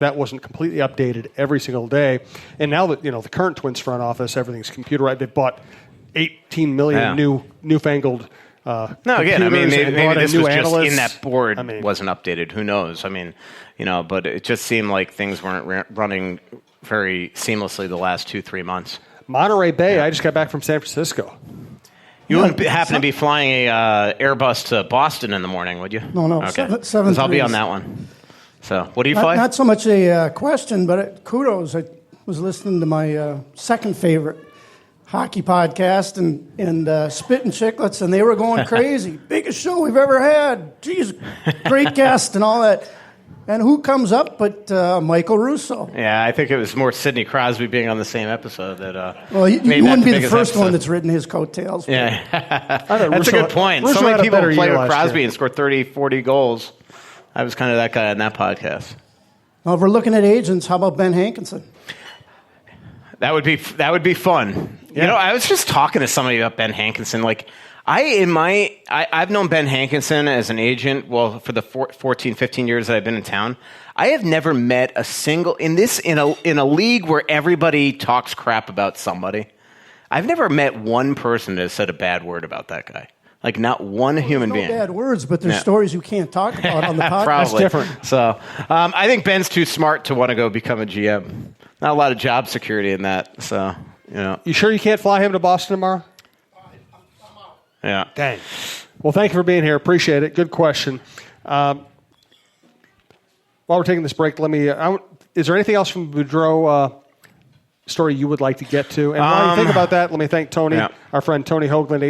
that wasn't completely updated every single day. And now that, the current Twins front office, everything's computerized. They bought 18 million newfangled No, again, I mean, maybe this was just in that board wasn't updated. Who knows? I mean, but it just seemed like things weren't running very seamlessly the last 2-3 months. Monterey Bay, I just got back from San Francisco. You wouldn't happen to be flying a Airbus to Boston in the morning, would you? No. Okay. 737. I'll be on that one. So, what do you fly? Not so much a question, but kudos. I was listening to my second favorite hockey podcast and Spittin' Chicklets, and they were going crazy. Biggest show we've ever had. Geez, great guest and all that. And who comes up but Michael Russo? Yeah, I think it was more Sidney Crosby being on the same episode that. Well, you wouldn't be the first one that's written his coattails. Yeah, that's a good point. Russo So many people play with Crosby year. and score 30, 40 goals. I was kind of that guy on that podcast. Well, if we're looking at agents, how about Ben Hankinson? That would be fun. Yeah. I was just talking to somebody about Ben Hankinson. Like, I've known Ben Hankinson as an agent, for the 14, 15 years that I've been in town. I have never met a single in a league where everybody talks crap about somebody. I've never met one person that has said a bad word about that guy. Like, not one human being. No bad words, but there's stories you can't talk about on the podcast. Probably. That's different. So, I think Ben's too smart to want to go become a GM. Not a lot of job security in that. So, You sure you can't fly him to Boston tomorrow? Yeah. Dang. Well, thank you for being here. Appreciate it. Good question. While we're taking this break, is there anything else from the Boudreau story you would like to get to? And while you think about that, let me thank Tony, our friend Tony Hoaglund,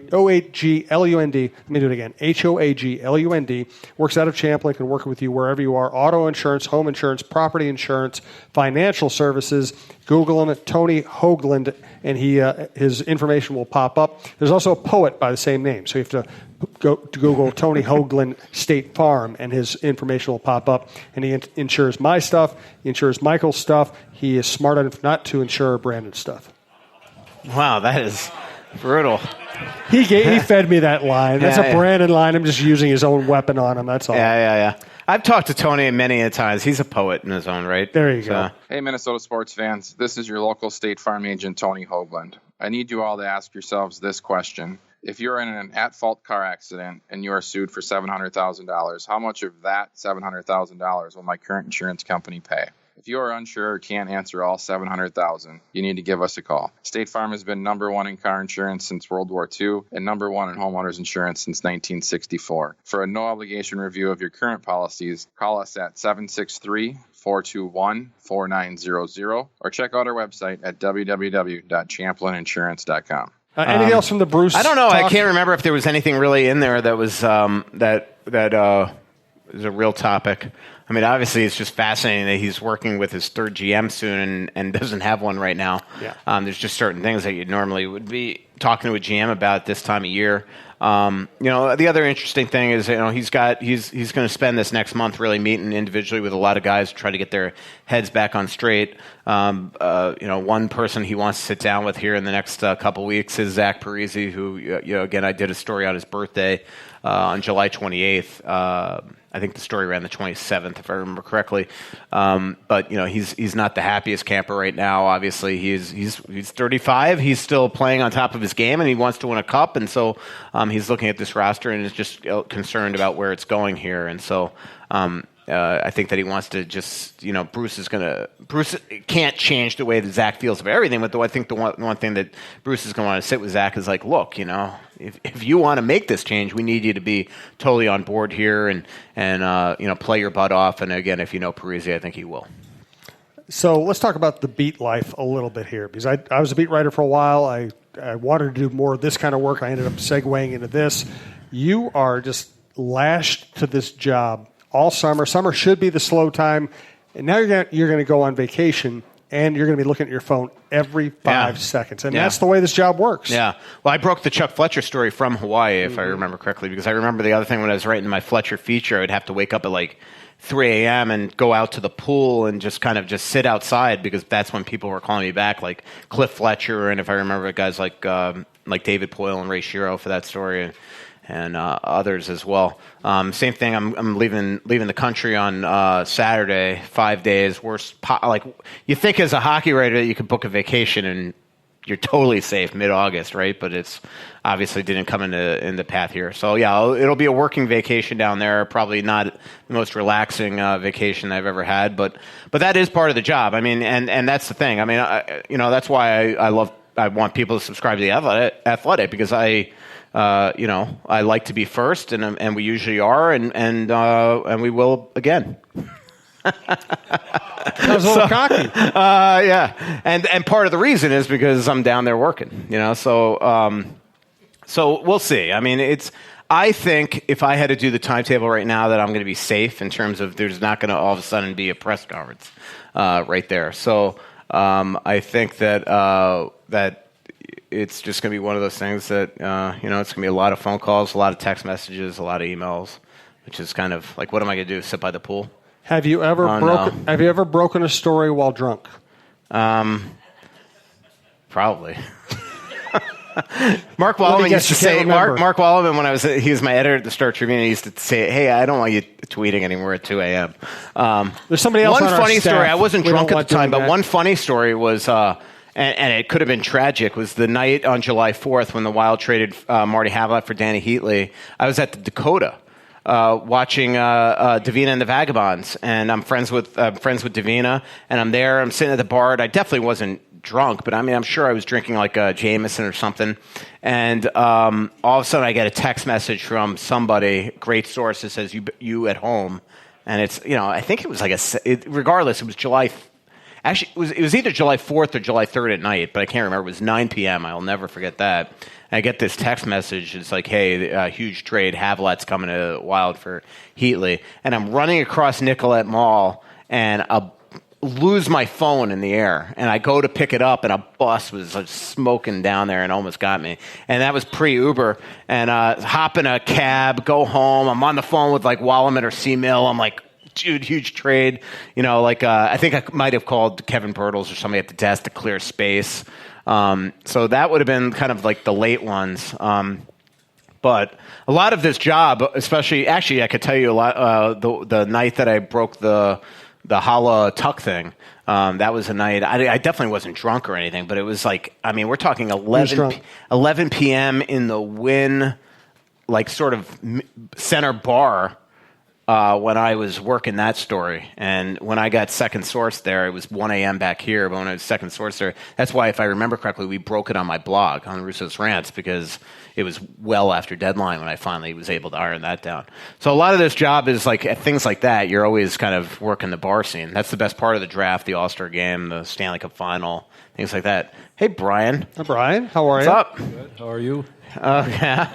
Hoaglund. Let me do it again. Hoaglund. Works out of Champlain, can work with you wherever you are. Auto insurance, home insurance, property insurance, financial services. Google him at Tony Hoaglund, and his information will pop up. There's also a poet by the same name, so you have to go to Google Tony Hoaglund State Farm, and his information will pop up. And he insures my stuff. He insures Michael's stuff. He is smart enough not to insure Brandon's stuff. Wow, that is brutal. He fed me that line. That's a Brandon line. I'm just using his own weapon on him. That's all. Yeah. I've talked to Tony many a times. He's a poet in his own right. There you go. Hey, Minnesota sports fans. This is your local State Farm agent, Tony Hoaglund. I need you all to ask yourselves this question. If you're in an at-fault car accident and you are sued for $700,000, how much of that $700,000 will my current insurance company pay? If you are unsure or can't answer all $700,000, you need to give us a call. State Farm has been number one in car insurance since World War II and number one in homeowners insurance since 1964. For a no-obligation review of your current policies, call us at 763-421-4900 or check out our website at www.champlaininsurance.com. Anything else from the Bruce? I don't know. Talk? I can't remember if there was anything really in there that was that is a real topic. I mean, obviously, it's just fascinating that he's working with his third GM soon and doesn't have one right now. Yeah. There's just certain things that you normally would be talking to a GM about this time of year. The other interesting thing is, he's going to spend this next month really meeting individually with a lot of guys to try to get their heads back on straight. One person he wants to sit down with here in the next couple weeks is Zach Parisi, who, again, I did a story on his birthday on July 28th. I think the story ran the 27th, if I remember correctly. But he's not the happiest camper right now. Obviously, he's 35. He's still playing on top of his game, and he wants to win a cup. And so he's looking at this roster and is just concerned about where it's going here. And so I think that he wants to just, Bruce can't change the way that Zach feels about everything. But I think the one thing that Bruce is going to want to sit with Zach is like, look, if you want to make this change, we need you to be totally on board here and play your butt off. And again, if you know Parisi, I think he will. So let's talk about the beat life a little bit here, because I was a beat writer for a while. I wanted to do more of this kind of work. I ended up segueing into this. You are just lashed to this job all summer. Summer should be the slow time, and now you're going to go on vacation, and you're going to be looking at your phone every 5 seconds. And that's the way this job works. Yeah. Well, I broke the Chuck Fletcher story from Hawaii, if I remember correctly, because I remember the other thing when I was writing my Fletcher feature, I would have to wake up at like 3 a.m. and go out to the pool and just kind of just sit outside, because that's when people were calling me back, like Cliff Fletcher, and if I remember guys like David Poyle and Ray Shiro for that story. and others as well. Same thing. I'm leaving the country on Saturday. 5 days. Like you think as a hockey writer that you could book a vacation and you're totally safe mid-August, right? But it's obviously didn't come in the path here. So yeah, it'll be a working vacation down there. Probably not the most relaxing vacation I've ever had, but that is part of the job. I mean, and that's the thing. I mean, that's why I want people to subscribe to the Athletic because I like to be first, and we usually are, and we will again. That was a little cocky. Yeah, and part of the reason is because I'm down there working. So we'll see. I mean, I think if I had to do the timetable right now, that I'm going to be safe in terms of there's not going to all of a sudden be a press conference right there. So I think that it's just going to be one of those things that it's going to be a lot of phone calls, a lot of text messages, a lot of emails, which is kind of like, what am I going to do? Sit by the pool? Have you ever broken a story while drunk? Probably. Mark Wallman used to say, Mark Wallman, when he was my editor at the Star Tribune, he used to say, hey, I don't want you tweeting anymore at 2 a.m. There's somebody else One on funny our staff. story, I wasn't drunk at the time, but that. one funny story was, and it could have been tragic, was the night on July 4th when the Wild traded Marty Havlat for Danny Heatley. I was at the Dakota. Watching Davina and the Vagabonds, and I'm friends with Davina, and I'm there. I'm sitting at the bar. And I definitely wasn't drunk, but I mean, I'm sure I was drinking like a Jameson or something. And all of a sudden, I get a text message from somebody, great source, that says "you at home," and it's I think it was like regardless, it was July. Actually, it was either July 4th or July 3rd at night, but I can't remember. It was 9 p.m. I'll never forget that. And I get this text message. It's like, hey, huge trade. Havlat's coming to Wild for Heatley. And I'm running across Nicollet Mall, and I lose my phone in the air. And I go to pick it up, and a bus was like smoking down there and almost got me. And that was pre-Uber. And hop in a cab, go home. I'm on the phone with like Wallaman or C-Mill. I'm like, dude, huge trade. I think I might have called Kevin Bertles or somebody at the desk to clear space. So that would have been kind of like the late ones. But a lot of this job, especially, actually, I could tell you a lot. The night that I broke the Hala Tuck thing, that was a night. I definitely wasn't drunk or anything, but it was like, I mean, we're talking 11 p.m. in the Wynn, like sort of center bar. When I was working that story. And when I got Second Source there, it was 1 a.m. back here, but when I was Second Source there, that's why, if I remember correctly, we broke it on my blog, on Russo's Rants, because it was well after deadline when I finally was able to iron that down. So a lot of this job is like things like that. You're always kind of working the bar scene. That's the best part of the draft, the All-Star Game, the Stanley Cup Final, things like that. Hey, Brian. Hi, Brian. How are you? What's up? Good. How are you? Yeah.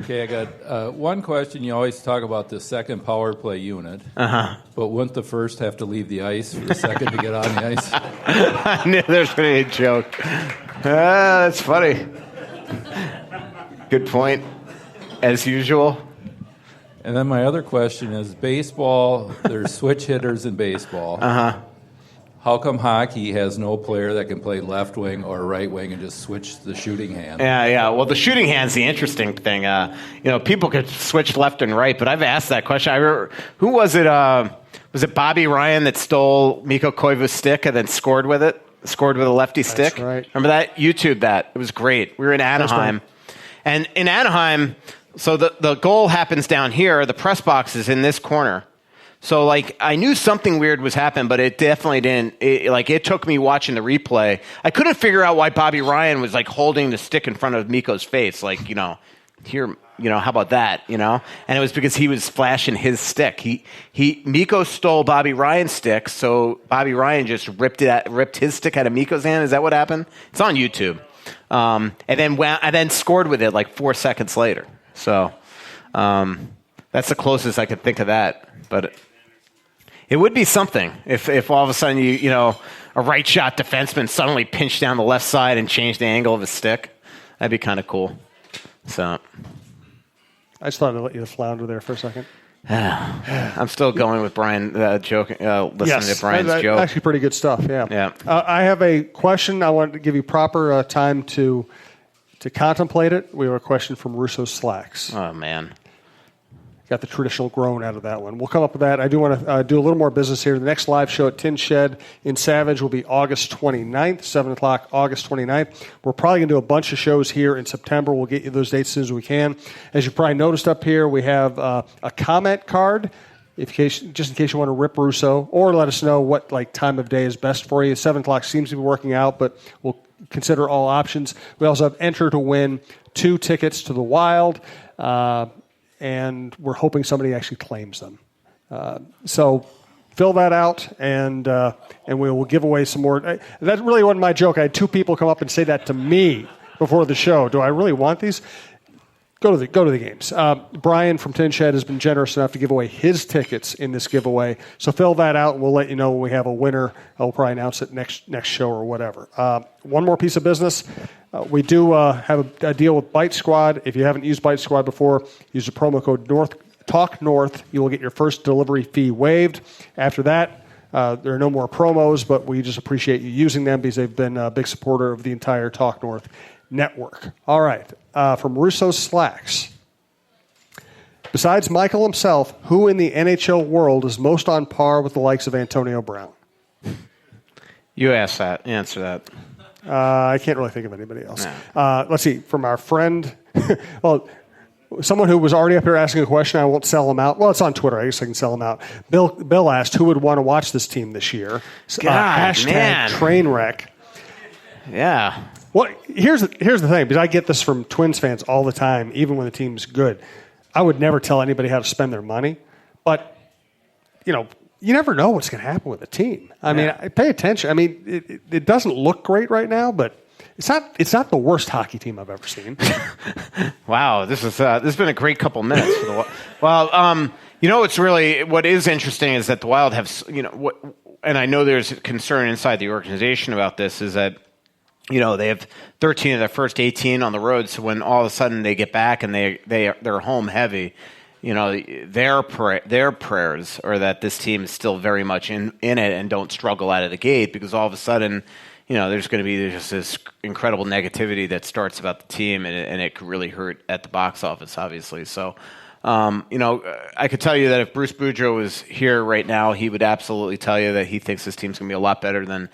Okay, I got one question. You always talk about the second power play unit. But wouldn't the first have to leave the ice for the second to get on the ice? I knew there was going to be a joke. That's funny. Good point, as usual. And then my other question is, baseball, there's switch hitters in baseball. How come hockey has no player that can play left wing or right wing and just switch the shooting hand? Yeah. Well, the shooting hand's the interesting thing. People could switch left and right, but I've asked that question. I remember, who was it? Was it Bobby Ryan that stole Mikko Koivu's stick and then scored with it? Scored with a lefty stick? That's right. Remember that? YouTube that. It was great. We were in Anaheim. And in Anaheim, so the goal happens down here. The press box is in this corner. So, like, I knew something weird was happening, but it definitely didn't. It took me watching the replay. I couldn't figure out why Bobby Ryan was, like, holding the stick in front of Mikko's face. Like, here, how about that, And it was because he was flashing his stick. Mikko stole Bobby Ryan's stick, so Bobby Ryan just ripped his stick out of Mikko's hand. Is that what happened? It's on YouTube. And then scored with it, like, 4 seconds later. So, that's the closest I could think of that. But it would be something if all of a sudden a right shot defenseman suddenly pinched down the left side and changed the angle of his stick. That'd be kind of cool. So I just thought I'd let you flounder there for a second. I'm still going with Brian joking, listening to Brian's joke. Actually, pretty good stuff. Yeah. Yeah. I have a question. I wanted to give you proper time to To contemplate it, we have a question from Russo Slacks. Oh, man. Got the traditional groan out of that one. We'll come up with that. I do want to do a little more business here. The next live show at Tin Shed in Savage will be August 29th, 7 o'clock, August 29th. We're probably going to do a bunch of shows here in September. We'll get you those dates as soon as we can. As you probably noticed up here, we have a comment card. Just in case you want to rip Russo, or let us know what time of day is best for you. 7 o'clock seems to be working out, but we'll consider all options. We also have enter to win 2 tickets to the Wild. And we're hoping somebody actually claims them. So fill that out, and we will give away some more. That really wasn't my joke. I had 2 people come up and say that to me before the show. Do I really want these? Go to the games. Brian from Tin Shed has been generous enough to give away his tickets in this giveaway. So fill that out, and we'll let you know when we have a winner. I'll probably announce it next show or whatever. One more piece of business. We do have a deal with Bite Squad. If you haven't used Bite Squad before, use the promo code TALKNORTH. You will get your first delivery fee waived. After that, there are no more promos, but we just appreciate you using them because they've been a big supporter of the entire Talk North network. All right. From Russo Slacks. Besides Michael himself, who in the NHL world is most on par with the likes of Antonio Brown? You answer that. I can't really think of anybody else. No. Let's see. From our friend, well, someone who was already up here asking a question, I won't sell him out. Well, it's on Twitter. I guess I can sell him out. Bill asked who would want to watch this team this year. Man. Train wreck. Yeah. Well, here's the thing, because I get this from Twins fans all the time, even when the team's good. I would never tell anybody how to spend their money, but you never know what's going to happen with a team. I mean, pay attention. I mean, it doesn't look great right now, but it's not the worst hockey team I've ever seen. Wow, this has been a great couple minutes for the Wild. Well, what is interesting is that the Wild have, and I know there's concern inside the organization about this, is that they have 13 of their first 18 on the road. So when all of a sudden they get back and they're home heavy, their prayers are that this team is still very much in it and don't struggle out of the gate, because all of a sudden, there's going to be just this incredible negativity that starts about the team, and it could really hurt at the box office, obviously. So, I could tell you that if Bruce Boudreau was here right now, he would absolutely tell you that he thinks this team's going to be a lot better than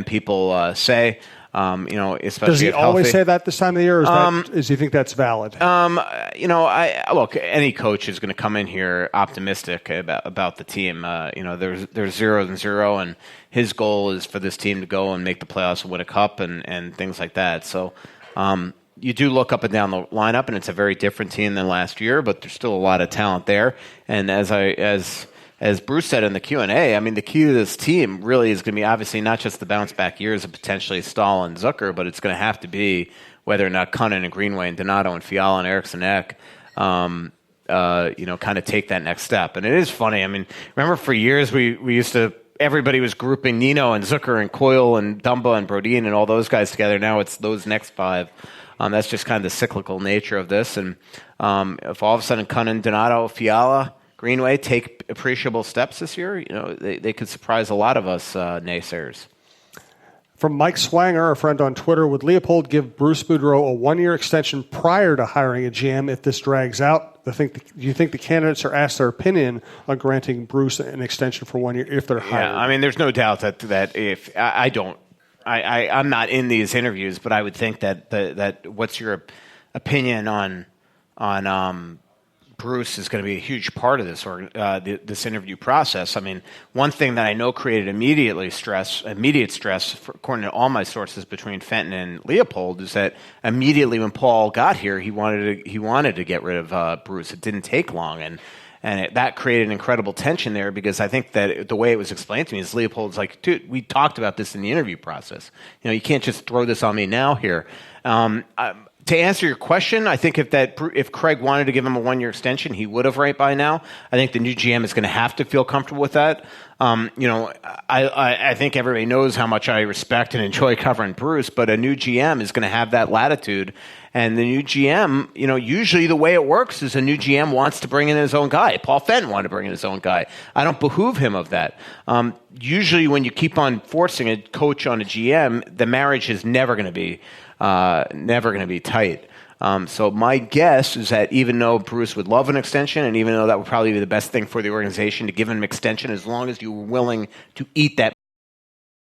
people say. Especially does he always healthy. Say that this time of the year, or does he think that's valid? Look, any coach is going to come in here optimistic about the team. There's 0-0, and his goal is for this team to go and make the playoffs and win a cup and things like that. So, you do look up and down the lineup, and it's a very different team than last year, but there's still a lot of talent there. And as Bruce said in the Q&A, I mean, the key to this team really is going to be obviously not just the bounce-back years of potentially Stahl and Zucker, but it's going to have to be whether or not Cunnin and Greenway and Donato and Fiala and Eriksson Ek, kind of take that next step. And it is funny. I mean, remember for years we used to – everybody was grouping Nino and Zucker and Coyle and Dumba and Brodin and all those guys together. Now it's those next 5. That's just kind of the cyclical nature of this. And if all of a sudden Cunnin, Donato, Fiala – Greenway take appreciable steps this year, they could surprise a lot of us naysayers. From Mike Swanger, a friend on Twitter, would Leopold give Bruce Boudreau a 1-year extension prior to hiring a GM if this drags out? Do you think the candidates are asked their opinion on granting Bruce an extension for 1 year if they're hired? Yeah, I mean, there's no doubt that if I'm not in these interviews, but I would think that what's your opinion on Bruce is going to be a huge part of this this interview process. I mean, one thing that I know created immediate stress, according to all my sources between Fenton and Leopold, is that immediately when Paul got here, he wanted to get rid of Bruce. It didn't take long, and that created an incredible tension there, because I think that the way it was explained to me is Leopold's like, dude, we talked about this in the interview process. You can't just throw this on me now here. To answer your question, I think if Craig wanted to give him a 1-year extension, he would have right by now. I think the new GM is going to have to feel comfortable with that. I think everybody knows how much I respect and enjoy covering Bruce, but a new GM is going to have that latitude. And the new GM, usually the way it works is a new GM wants to bring in his own guy. Paul Fenton wanted to bring in his own guy. I don't behoove him of that. Usually when you keep on forcing a coach on a GM, the marriage is never going to be tight. So my guess is that even though Bruce would love an extension, and even though that would probably be the best thing for the organization to give him an extension, as long as you were willing to eat that